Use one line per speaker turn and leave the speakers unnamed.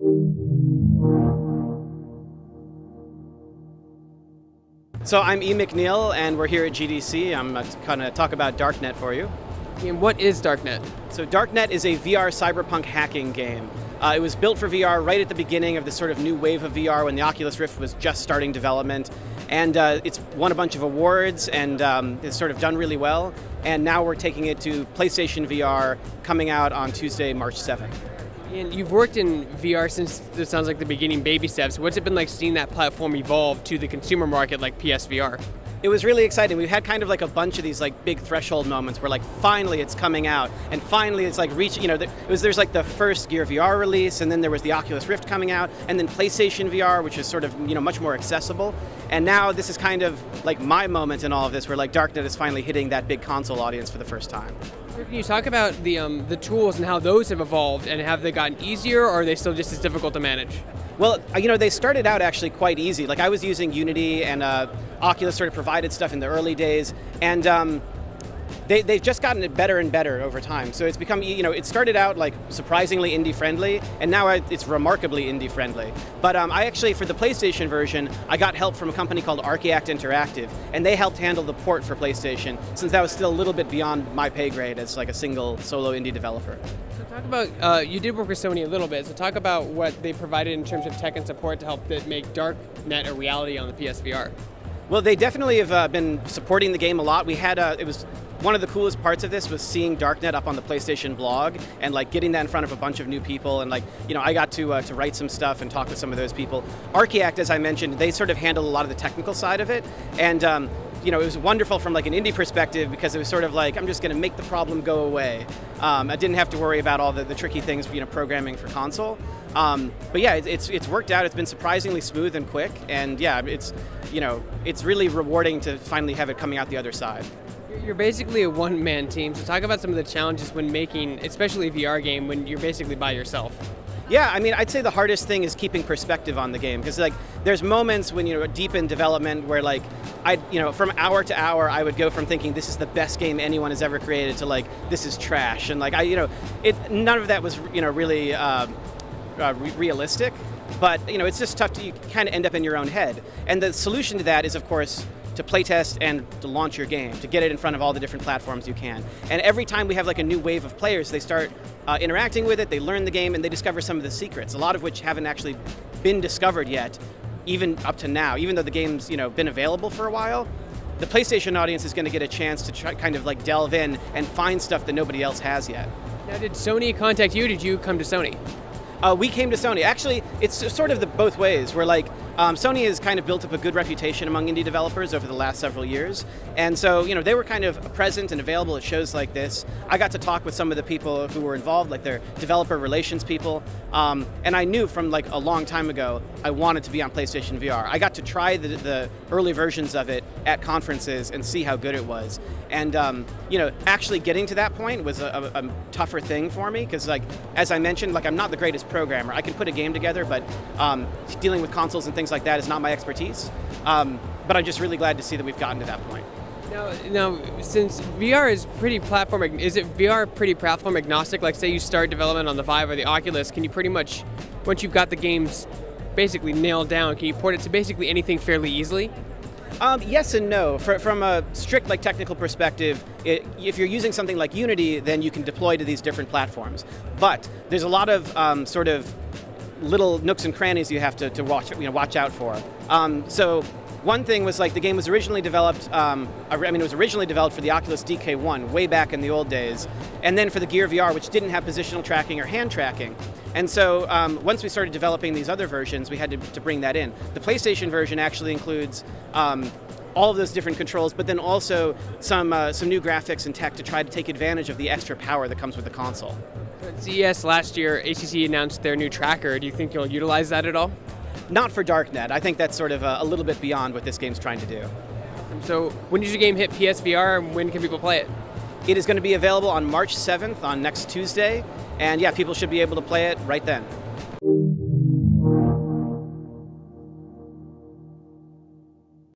So I'm E. McNeil, and we're here at GDC. I'm going to talk about DARKNET for you.
And what is DARKNET?
So DARKNET is a VR cyberpunk hacking game. It was built for VR right at the beginning of this sort of new wave of VR when the Oculus Rift was just starting development. And it's won a bunch of awards and it's sort of done really well. And now we're taking it to PlayStation VR, coming out on Tuesday, March 7th.
And you've worked in VR since, it sounds like, the beginning baby steps. What's it been like seeing that platform evolve to the consumer market like PSVR?
It was really exciting. We've had kind of like a bunch of these like big threshold moments where like finally it's coming out and finally it's like reaching, there's like the first Gear VR release, and then there was the Oculus Rift coming out, and then PlayStation VR, which is sort of, much more accessible. And now this is kind of like my moment in all of this where like DARKNET is finally hitting that big console audience for the first time.
Can you talk about the tools and how those have evolved, and have they gotten easier, or are they still just as difficult to manage?
Well, they started out actually quite easy. Like I was using Unity, and Oculus sort of provided stuff in the early days, and they've just gotten it better and better over time. So it's become, it started out like surprisingly indie-friendly, and now it's remarkably indie-friendly. But I actually, for the PlayStation version, I got help from a company called Archact Interactive, and they helped handle the port for PlayStation, since that was still a little bit beyond my pay grade as like a single solo indie developer.
So talk about, you did work with Sony a little bit, so talk about what they provided in terms of tech and support to help make DARKNET a reality on the PSVR.
Well, they definitely have been supporting the game a lot. We had it was one of the coolest parts of this was seeing DARKNET up on the PlayStation blog and like getting that in front of a bunch of new people, and like I got to write some stuff and talk with some of those people. Archact, as I mentioned, they sort of handle a lot of the technical side of it, and it was wonderful from like an indie perspective because it was sort of like I'm just going to make the problem go away. I didn't have to worry about all the tricky things, programming for console. But yeah, it's worked out. It's been surprisingly smooth and quick, and yeah, it's really rewarding to finally have it coming out the other side.
You're basically a one-man team, so talk about some of the challenges when making, especially a VR game, when you're basically by yourself.
Yeah, I'd say the hardest thing is keeping perspective on the game, because like there's moments when deep in development where like from hour to hour I would go from thinking this is the best game anyone has ever created to like this is trash, and like none of that was really realistic, but it's just tough to, you kind of end up in your own head, and the solution to that is of course to playtest and to launch your game, to get it in front of all the different platforms you can. And every time we have like a new wave of players, they start interacting with it, they learn the game, and they discover some of the secrets, a lot of which haven't actually been discovered yet, even up to now. Even though the game's been available for a while, the PlayStation audience is going to get a chance to try, kind of like delve in and find stuff that nobody else has yet.
Now, did Sony contact you? Did you come to Sony?
We came to Sony. Actually, it's sort of both ways. We're like, Sony has kind of built up a good reputation among indie developers over the last several years. And so, they were kind of present and available at shows like this. I got to talk with some of the people who were involved, like their developer relations people. And I knew from like a long time ago, I wanted to be on PlayStation VR. I got to try the early versions of it at conferences and see how good it was. And, actually getting to that point was a tougher thing for me, because like, as I mentioned, like I'm not the greatest programmer. I can put a game together, but dealing with consoles and things like that is not my expertise. But I'm just really glad to see that we've gotten to that point.
Now, since VR is pretty platform, is it VR pretty platform agnostic? Like say you start development on the Vive or the Oculus, can you pretty much, once you've got the games basically nailed down, can you port it to basically anything fairly easily?
Yes and no. From a strict like technical perspective, if you're using something like Unity, then you can deploy to these different platforms. But there's a lot of sort of little nooks and crannies you have to watch out for. So one thing was like the game was originally developed. It was originally developed for the Oculus DK1 way back in the old days, and then for the Gear VR, which didn't have positional tracking or hand tracking. And so once we started developing these other versions, we had to bring that in. The PlayStation version actually includes all of those different controls, but then also some new graphics and tech to try to take advantage of the extra power that comes with the console.
At CES last year, HTC announced their new tracker. Do you think you'll utilize that at all?
Not for DARKNET. I think that's sort of a little bit beyond what this game's trying to do.
So when does your game hit PSVR, and when can people play it?
It is going to be available on March 7th, on next Tuesday, and yeah, people should be able to play it right then.